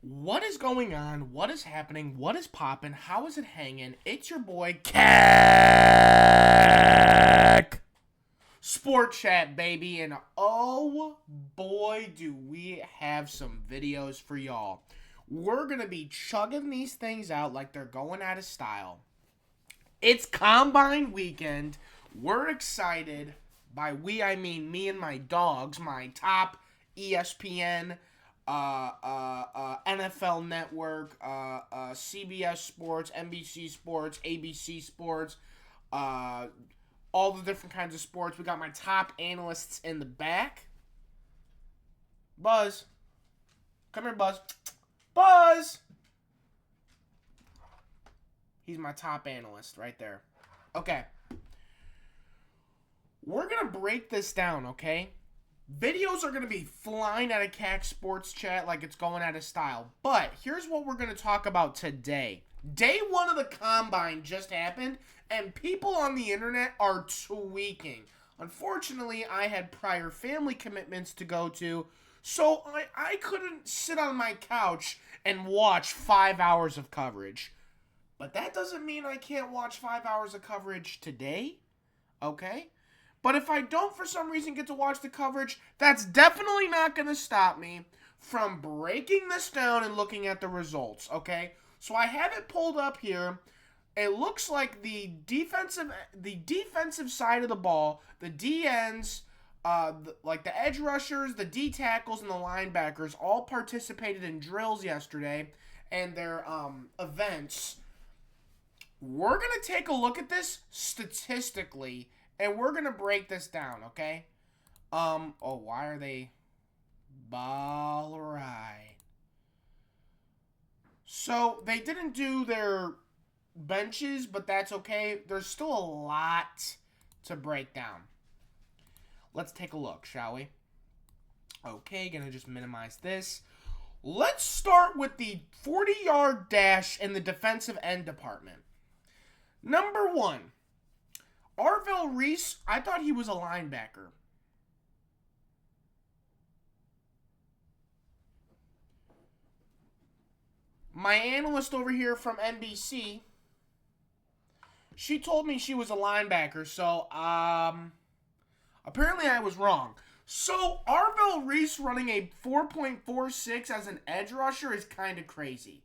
What is going on? What is happening? What is popping? How is it hanging? It's your boy, Cack Sport Chat, baby. And oh boy, do we have some videos for y'all. We're going to be chugging these things out like they're going out of style. It's Combine Weekend. We're excited. By we, I mean me and my dogs, my top ESPN, NFL Network, CBS Sports, NBC Sports, ABC Sports, uh, all the different kinds of sports. We got my top analysts in the back. Buzz. Come here, Buzz. Buzz! He's my top analyst right there. Okay. We're going to break this down, okay? Videos are going to be flying out of CAC Sports Chat like it's going out of style. But here's what we're going to talk about today. Day one of the Combine just happened, and people on the internet are tweaking. Unfortunately, I had prior family commitments to go to, so I couldn't sit on my couch and watch 5 hours of coverage. But that doesn't mean I can't watch 5 hours of coverage today, okay? But if I don't for some reason get to watch the coverage, that's definitely not going to stop me from breaking this down and looking at the results, okay? So I have it pulled up here. It looks like the defensive side of the ball, the DNs, like the edge rushers, the D tackles, and the linebackers all participated in drills yesterday and their events. We're going to take a look at this statistically, and we're going to break this down, okay? Why are they... All right. So, they didn't do their benches, but that's okay. There's still a lot to break down. Let's take a look, shall we? Okay, gonna just minimize this. Let's start with the 40-yard dash in the defensive end department. Number one, Arvell Reese, I thought he was a linebacker. My analyst over here from NBC, she told me she was a linebacker, so apparently I was wrong. So Arvell Reese running a 4.46 as an edge rusher is kind of crazy.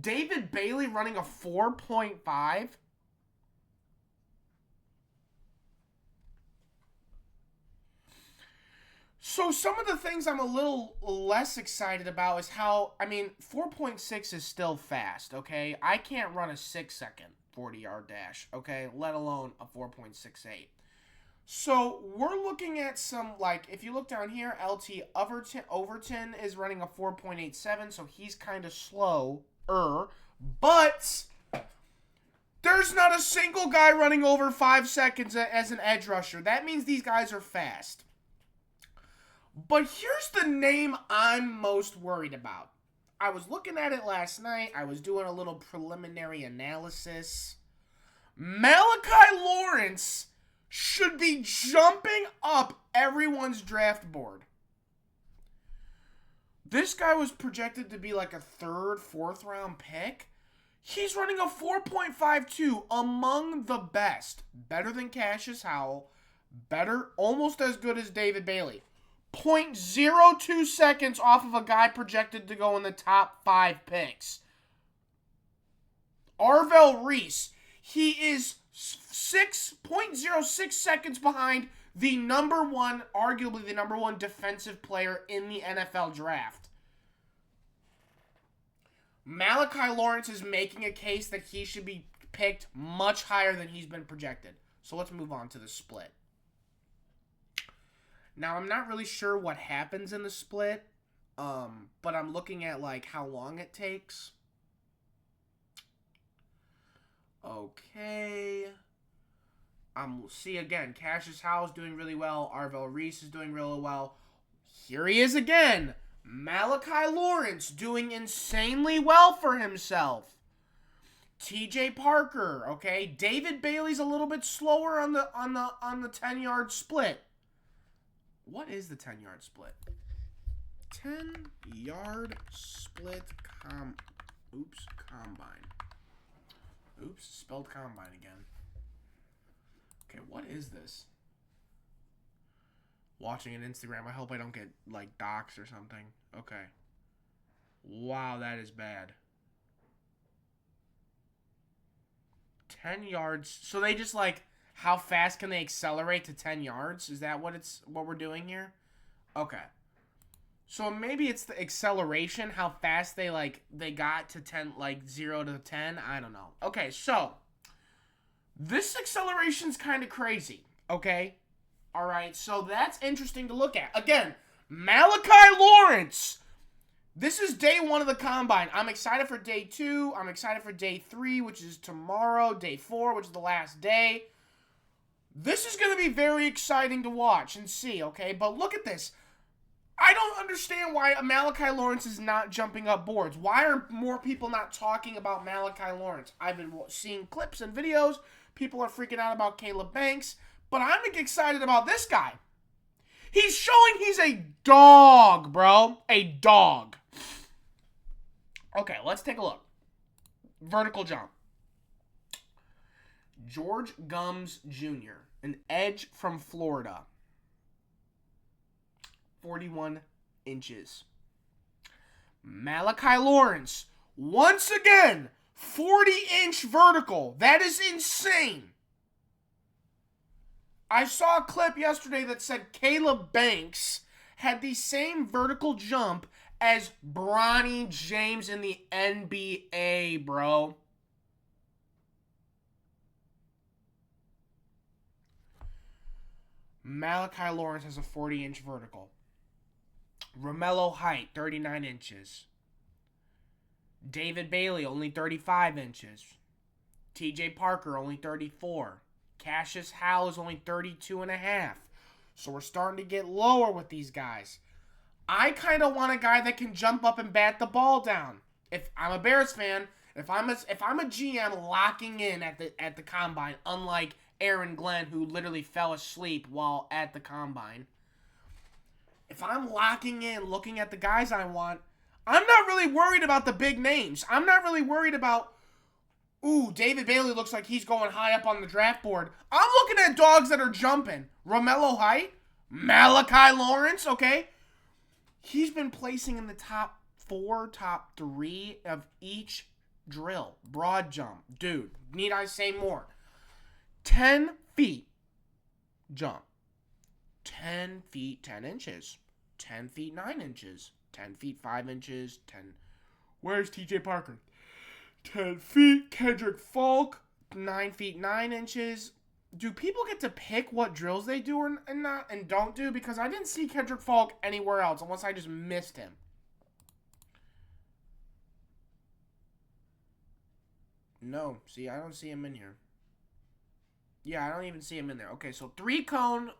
David Bailey running a 4.5. So some of the things I'm a little less excited about is how, 4.6 is still fast, okay? I can't run a 6-second 40-yard dash, okay? Let alone a 4.68. So we're looking at some, like, if you look down here, LT Overton is running a 4.87, so he's kind of slower. But there's not a single guy running over 5 seconds as an edge rusher. That means these guys are fast. But here's the name I'm most worried about. I was looking at it last night. I was doing a little preliminary analysis. Malachi Lawrence should be jumping up everyone's draft board. This guy was projected to be like a 3rd, 4th round pick. He's running a 4.52 among the best. Better than Cassius Howell. Better, almost as good as David Bailey. 0.02 seconds off of a guy projected to go in the top 5 picks. Arvell Reese, he is 6.06 seconds behind the number one, arguably the number one defensive player in the NFL draft. Malachi Lawrence is making a case that he should be picked much higher than he's been projected. So let's move on to the split. Now, I'm not really sure what happens in the split, but I'm looking at, like, how long it takes. Okay. See, again, Cassius Howell's doing really well. Arvell Reese is doing really well. Here he is again. Malachi Lawrence doing insanely well for himself. TJ Parker, okay. David Bailey's a little bit slower on the 10-yard split. What is the 10-yard split? 10-yard split combine. Oops, spelled combine again. Okay, what is this? Watching an Instagram. I hope I don't get, like, doxxed or something. Okay. Wow, that is bad. 10 yards. So they just, like, how fast can they accelerate to 10 yards? Is that what we're doing here? Okay. So maybe it's the acceleration, how fast they got to 10, like 0 to 10. I don't know. Okay, so this acceleration's kind of crazy. Okay, all right. So that's interesting to look at. Again, Malachi Lawrence. This is day 1 of the combine. I'm excited for day 2. I'm excited for day 3, which is tomorrow. Day 4, which is the last day. This is going to be very exciting to watch and see. Okay, but look at this. I don't understand why Malachi Lawrence is not jumping up boards. Why are more people not talking about Malachi Lawrence? I've been seeing clips and videos. People are freaking out about Caleb Banks. But I'm excited about this guy. He's showing he's a dog, bro. A dog. Okay, let's take a look. Vertical jump. George Gums Jr., an edge from Florida. 41 inches. Malachi Lawrence, once again, 40-inch vertical. That is insane. I saw a clip yesterday that said Caleb Banks had the same vertical jump as Bronny James in the NBA, bro. Malachi Lawrence has a 40-inch vertical. Romello Height, 39 inches. David Bailey, only 35 inches. TJ Parker, only 34. Cassius Howe is only 32 and a half. So we're starting to get lower with these guys. I kind of want a guy that can jump up and bat the ball down. If I'm a Bears fan, if I'm a GM locking in at the combine, unlike Aaron Glenn, who literally fell asleep while at the combine. If I'm locking in, looking at the guys I want, I'm not really worried about the big names. I'm not really worried about, ooh, David Bailey looks like he's going high up on the draft board. I'm looking at dogs that are jumping. Romello Height, Malachi Lawrence, okay? He's been placing in the top 4, top 3 of each drill. Broad jump. Dude, need I say more? 10 feet jump. 10 feet, 10 inches. 10 feet, 9 inches. 10 feet, 5 inches. 10. Where's TJ Parker? 10 feet. Kendrick Falk, 9 feet, 9 inches. Do people get to pick what drills they do and don't do? Because I didn't see Kendrick Falk anywhere else, unless I just missed him. No, see, I don't see him in here. Yeah, I don't even see him in there. Okay, so 3-cone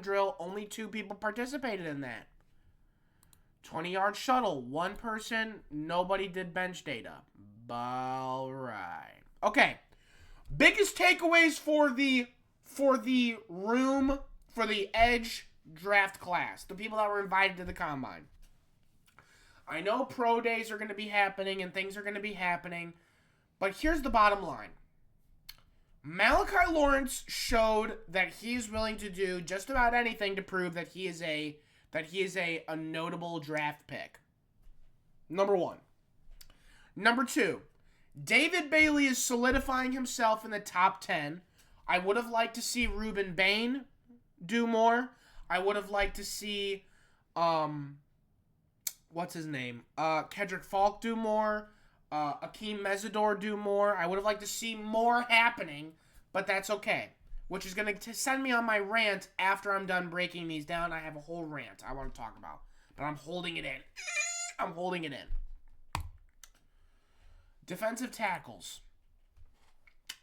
drill. Only 2 people participated in that. 20-yard shuttle. 1 person. Nobody did bench data. All right. Okay. Biggest takeaways for the edge draft class. The people that were invited to the combine. I know pro days are going to be happening and things are going to be happening, but here's the bottom line. Malachi Lawrence showed that he's willing to do just about anything to prove that he is a notable draft pick. Number 1. Number 2, David Bailey is solidifying himself in the top 10. I would have liked to see Ruben Bain do more. I would have liked to see what's his name? Kendrick Falk do more. Akeem Mesidor do more. I would have liked to see more happening, but that's okay. Which is going to send me on my rant after I'm done breaking these down. I have a whole rant I want to talk about, but I'm holding it in. I'm holding it in. Defensive tackles.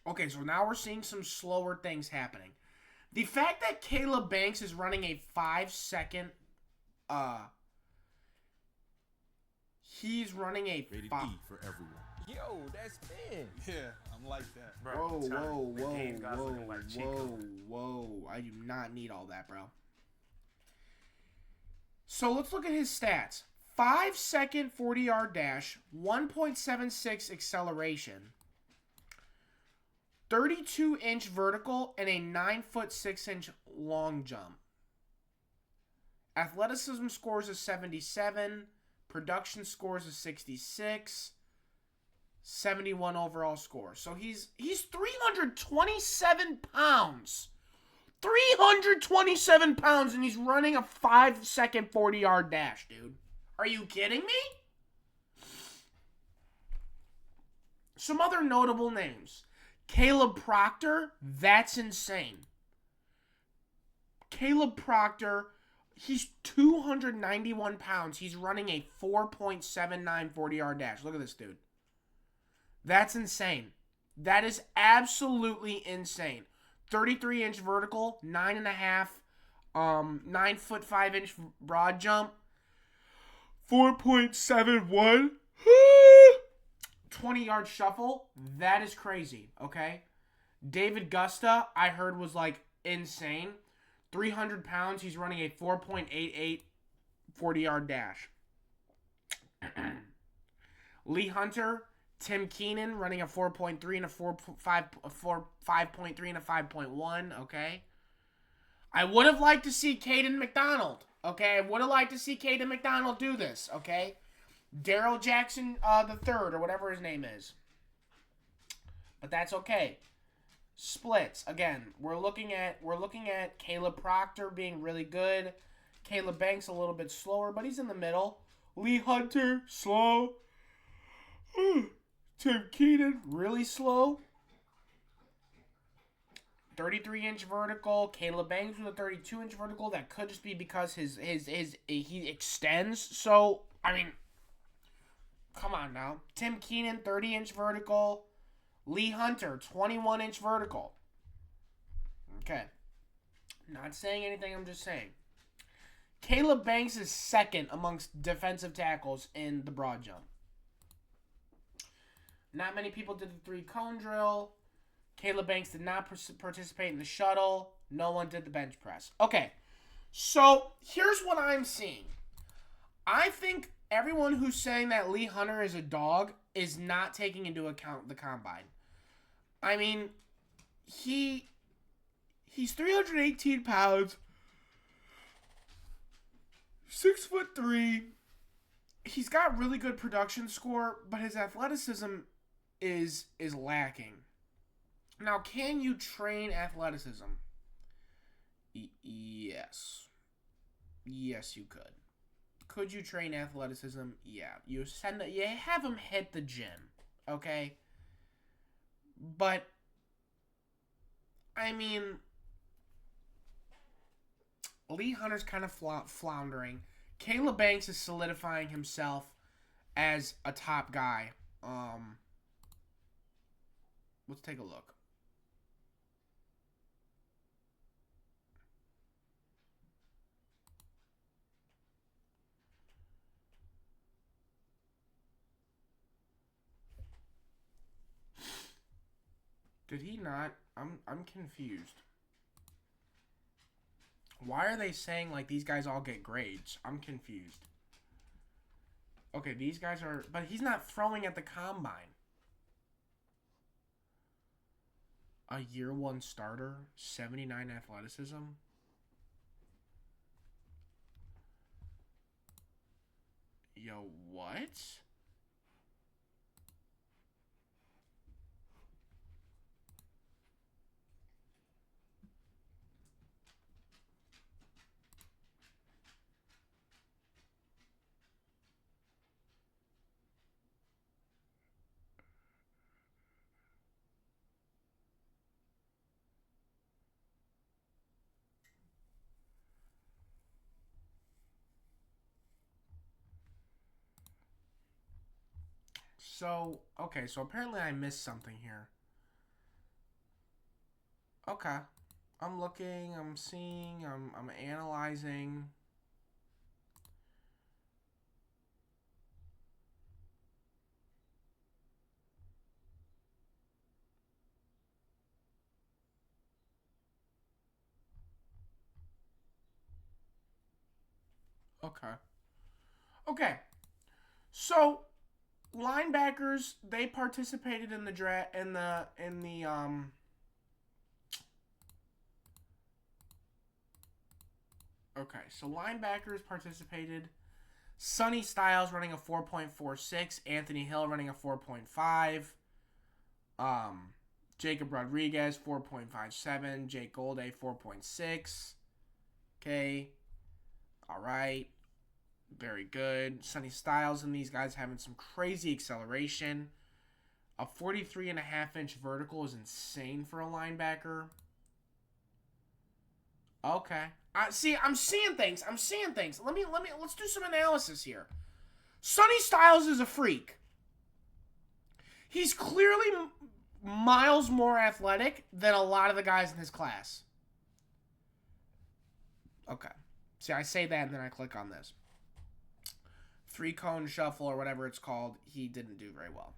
Okay, so now we're seeing some slower things happening. The fact that Caleb Banks is running a 5-second, he's running a Rated E for everyone. Yo, that's 10. Yeah, I'm like that. Bro, Whoa. I do not need all that, bro. So let's look at his stats. 5-second 40-yard dash, 1.76 acceleration, 32-inch vertical, and a 9'6" long jump. Athleticism scores is 77. Production scores is 66. 71 overall score. So he's 327 pounds. 327 pounds, and he's running a 5-second 40-yard dash, dude. Are you kidding me? Some other notable names. Caleb Proctor, that's insane. Caleb Proctor, he's 291 pounds. He's running a 4.79 40-yard dash. Look at this dude. That's insane. That is absolutely insane. 33-inch vertical, 9.5, 9'5" broad jump, 4.71, 20-yard shuffle. That is crazy, okay? David Gusta, I heard, was like insane. 300 pounds, he's running a 4.88 40-yard dash. Lee Hunter, Tim Keenan running a 4.3 and a 5.3 and a 5.1, okay? I would have liked to see Caden McDonald, okay? I would have liked to see Caden McDonald do this, okay? Daryl Jackson the third, or whatever his name is. But that's okay. Splits. Again, we're looking at Caleb Proctor being really good. Caleb Banks a little bit slower, but he's in the middle. Lee Hunter, slow. Tim Keenan, really slow. 33-inch vertical. Caleb Banks with a 32-inch vertical. That could just be because he extends. So, I mean, come on now. Tim Keenan, 30-inch vertical. Lee Hunter, 21-inch vertical. Okay. Not saying anything, I'm just saying. Caleb Banks is second amongst defensive tackles in the broad jump. Not many people did the 3-cone drill. Caleb Banks did not participate in the shuttle. No one did the bench press. Okay, so here's what I'm seeing. I think everyone who's saying that Lee Hunter is a dog is not taking into account the combine. I mean, he's 318 pounds, 6'3". He's got really good production score, but his athleticism is lacking. Now, can you train athleticism? Yes. Yes, you could. Could you train athleticism? Yeah. You have him hit the gym, okay? But I mean, Lee Hunter's kind of floundering. Caleb Banks is solidifying himself as a top guy. Let's take a look. Did he not? I'm confused. Why are they saying like these guys all get grades? I'm confused. Okay, these guys are, but he's not throwing at the combine. A year one starter, 79 athleticism. Yo, what? So, okay, so apparently I missed something here. Okay. I'm looking, I'm seeing, I'm analyzing. Okay. Okay. So linebackers, they participated in the draft Okay, so linebackers participated. Sonny Styles running a 4.46, Anthony Hill running a 4.5. Jacob Rodriguez 4.57, Jake Golday 4.6. Okay. All right. Very good. Sonny Styles and these guys having some crazy acceleration. A 43.5-inch vertical is insane for a linebacker. Okay. See, I'm seeing things. Let's do some analysis here. Sonny Styles is a freak. He's clearly miles more athletic than a lot of the guys in his class. Okay. See, I say that and then I click on this. 3-cone shuffle or whatever it's called, he didn't do very well.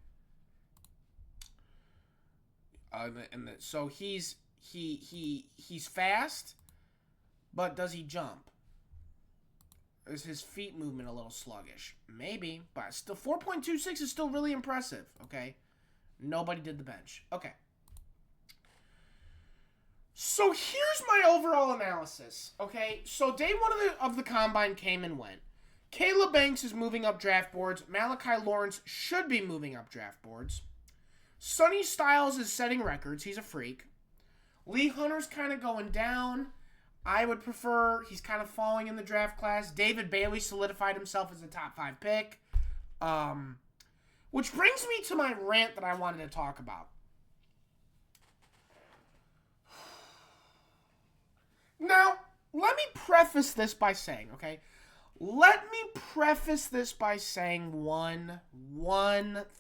So he's fast, but does he jump? Is his feet movement a little sluggish? Maybe, but still 4.26 is still really impressive, okay? Nobody did the bench. Okay. So here's my overall analysis, okay? So day one of the combine came and went. Caleb Banks is moving up draft boards. Malachi Lawrence should be moving up draft boards. Sonny Styles is setting records. He's a freak. Lee Hunter's kind of going down. I would prefer, he's kind of falling in the draft class. David Bailey solidified himself as a top 5 pick. Which brings me to my rant that I wanted to talk about. Now, let me preface this by saying, okay? Let me preface this by saying one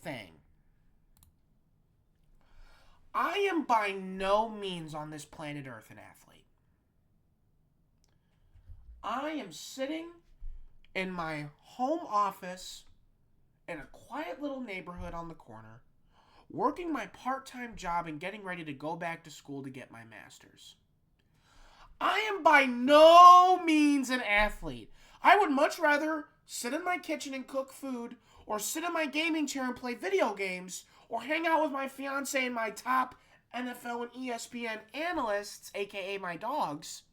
thing. I am by no means on this planet Earth an athlete. I am sitting in my home office in a quiet little neighborhood on the corner, working my part-time job and getting ready to go back to school to get my master's. I am by no means an athlete. I would much rather sit in my kitchen and cook food, or sit in my gaming chair and play video games, or hang out with my fiance and my top NFL and ESPN analysts, aka my dogs,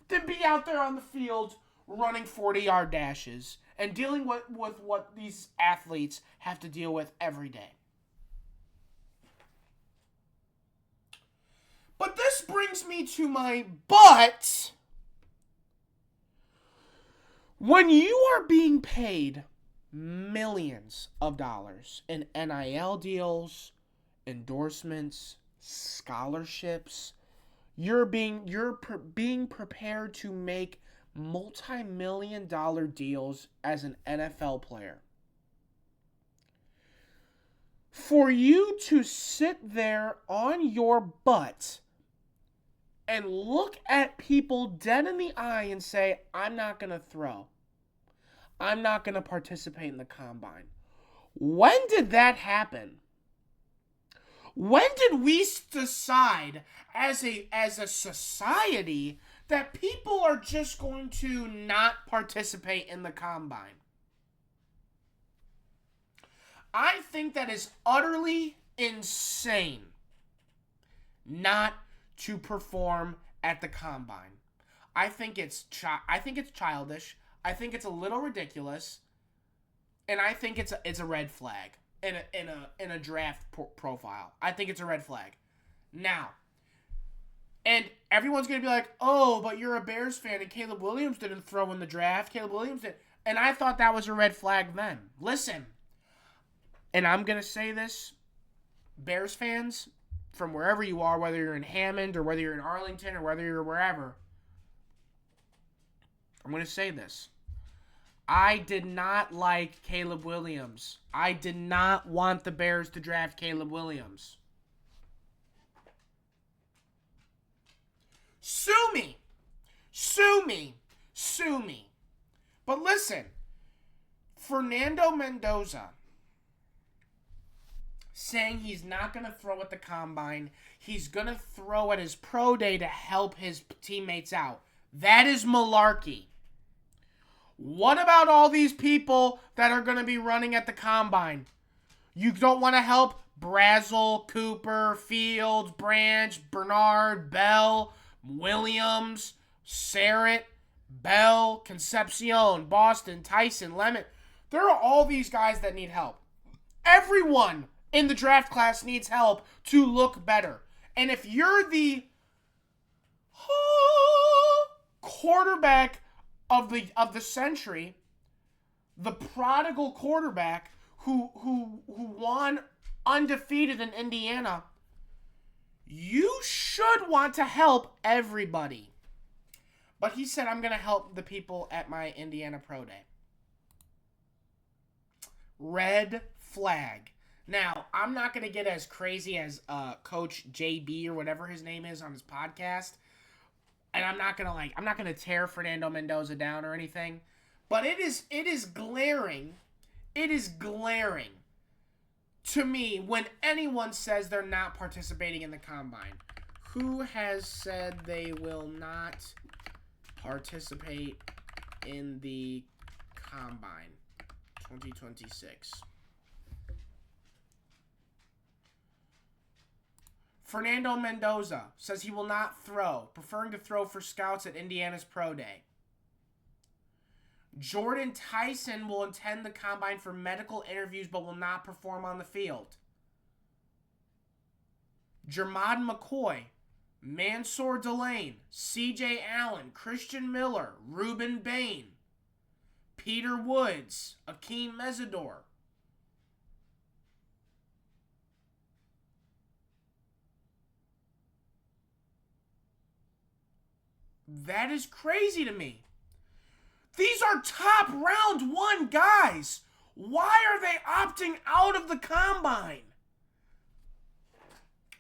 than be out there on the field running 40-yard dashes and dealing with what these athletes have to deal with every day. But this brings me to my but. When you are being paid millions of dollars in NIL deals, endorsements, scholarships, you're being prepared to make multi-million-dollar deals as an NFL player. For you to sit there on your butt and look at people dead in the eye and say, I'm not going to throw. I'm not going to participate in the combine. When did that happen? When did we decide as a society that people are just going to not participate in the combine? I think that is utterly insane not to perform at the combine. I think it's childish. I think it's a little ridiculous, and I think it's a red flag in a draft profile. I think it's a red flag. Now, and everyone's gonna be like, "Oh, but you're a Bears fan, and Caleb Williams didn't throw in the draft. Caleb Williams did," and I thought that was a red flag then. Listen, and I'm gonna say this, Bears fans, from wherever you are, whether you're in Hammond or whether you're in Arlington or whether you're wherever, I'm going to say this. I did not like Caleb Williams. I did not want the Bears to draft Caleb Williams. Sue me. Sue me. Sue me. But listen, Fernando Mendoza saying he's not going to throw at the combine, he's going to throw at his pro day to help his teammates out. That is malarkey. What about all these people that are going to be running at the combine? You don't want to help Brazel, Cooper, Fields, Branch, Bernard, Bell, Williams, Sarrett, Bell, Concepcion, Boston, Tyson, Lemon. There are all these guys that need help. Everyone in the draft class needs help to look better. And if you're the quarterback of the century, the prodigal quarterback who won undefeated in Indiana, you should want to help everybody. But he said, I'm going to help the people at my Indiana Pro Day. Red flag. Now, I'm not going to get as crazy as Coach JB or whatever his name is on his podcast. And I'm not going to tear Fernando Mendoza down or anything. But it is glaring. It is glaring to me when anyone says they're not participating in the combine. Who has said they will not participate in the combine 2026? Fernando Mendoza says he will not throw, preferring to throw for scouts at Indiana's Pro Day. Jordan Tyson will attend the combine for medical interviews but will not perform on the field. Jermod McCoy, Mansour Delane, CJ Allen, Christian Miller, Ruben Bain, Peter Woods, Akeem Mesidor. That is crazy to me. These are top round one guys. Why are they opting out of the combine?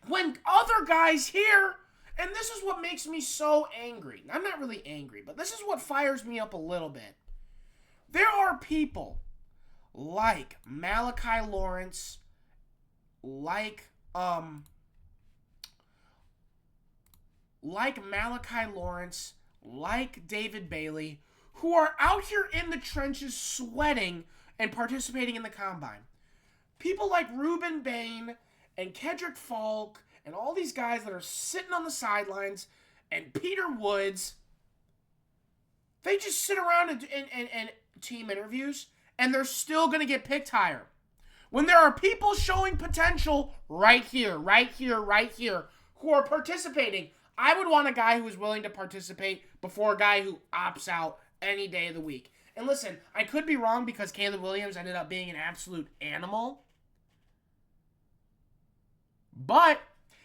When other guys here, and this is what makes me so angry. I'm not really angry, but this is what fires me up a little bit. There are people like Malachi Lawrence, like David Bailey, who are out here in the trenches sweating and participating in the combine. People like Ruben Bain and Kedrick Falk and all these guys that are sitting on the sidelines and Peter Woods, they just sit around and team interviews and they're still going to get picked higher. When there are people showing potential right here, who are participating, I would want a guy who is willing to participate before a guy who opts out any day of the week. And listen, I could be wrong because Caleb Williams ended up being an absolute animal. But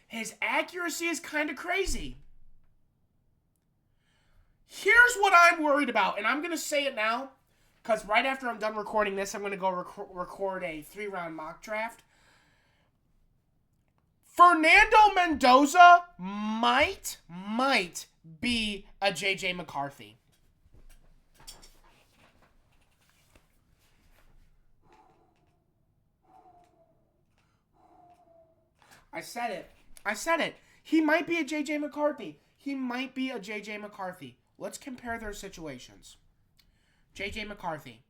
his accuracy is kind of crazy. Here's what I'm worried about, and I'm going to say it now, because right after I'm done recording this, I'm going to go record a 3-round mock draft. Fernando Mendoza might be a J.J. McCarthy. I said it. He might be a J.J. McCarthy. Let's compare their situations. J.J. McCarthy.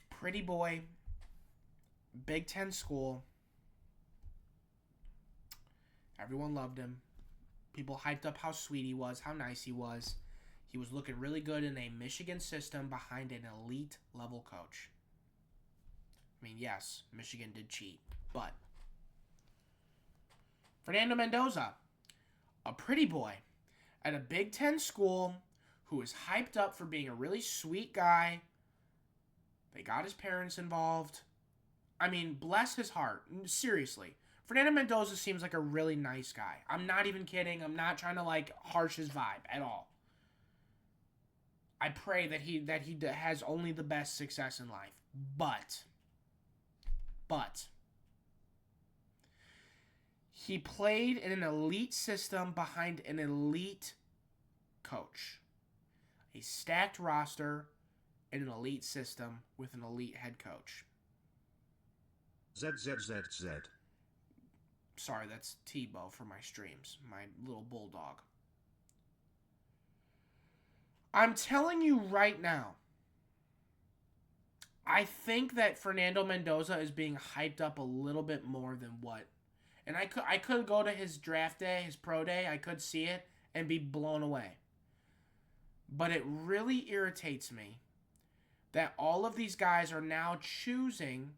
Pretty boy. Big Ten school. Everyone loved him. People hyped up how sweet he was, how nice he was. He was looking really good in a Michigan system behind an elite level coach. I mean, yes, Michigan did cheat, but Fernando Mendoza, a pretty boy at a Big Ten school who is hyped up for being a really sweet guy. They got his parents involved. I mean, bless his heart. Seriously. Fernando Mendoza seems like a really nice guy. I'm not even kidding. I'm not trying to, harsh his vibe at all. I pray that he has only the best success in life. But he played in an elite system behind an elite coach. A stacked roster in an elite system with an elite head coach. ZZZZ. Sorry, that's Tebow for my streams. My little bulldog. I'm telling you right now, I think that Fernando Mendoza is being hyped up a little bit more than what. And I could go to his draft day, his pro day, I could see it and be blown away. But it really irritates me that all of these guys are now choosing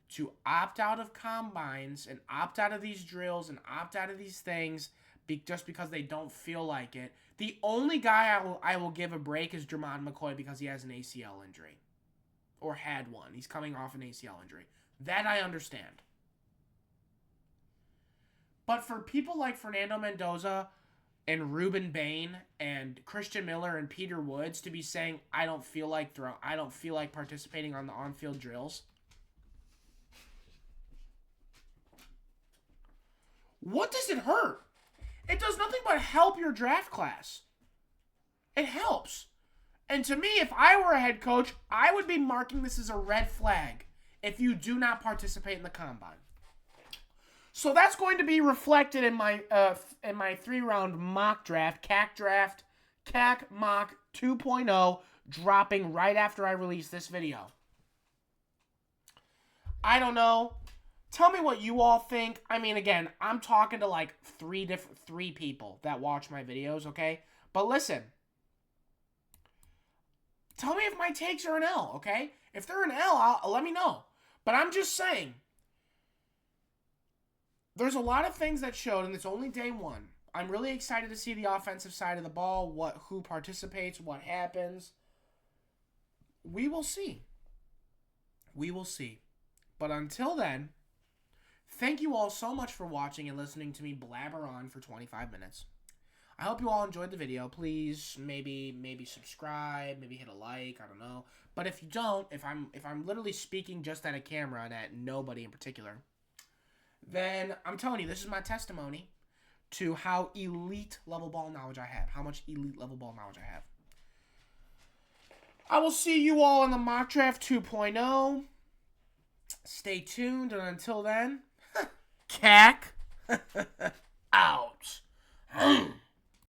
to opt out of combines and opt out of these drills and opt out of these things just because they don't feel like it. The only guy I will give a break is Jermon McCoy because he has an ACL injury. Or had one. He's coming off an ACL injury. That I understand. But for people like Fernando Mendoza and Ruben Bain and Christian Miller and Peter Woods to be saying, I don't feel like participating on the on-field drills. What does it hurt? It does nothing but help your draft class. It helps. And to me, if I were a head coach, I would be marking this as a red flag if you do not participate in the combine. So that's going to be reflected in my 3-round mock draft, CAC Mock 2.0, dropping right after I release this video. I don't know. Tell me what you all think. I mean, again, I'm talking to like three people that watch my videos, okay? But listen. Tell me if my takes are an L, okay? If they're an L, let me know. But I'm just saying, there's a lot of things that showed, and it's only day one. I'm really excited to see the offensive side of the ball, who participates, what happens. We will see. We will see. But until then, thank you all so much for watching and listening to me blabber on for 25 minutes. I hope you all enjoyed the video. Please maybe subscribe, maybe hit a like, I don't know. But if you don't, if I'm literally speaking just at a camera and at nobody in particular, then I'm telling you, this is my testimony to how elite level ball knowledge I have. How much elite level ball knowledge I have. I will see you all in the mock draft 2.0. Stay tuned, and until then, CAC out.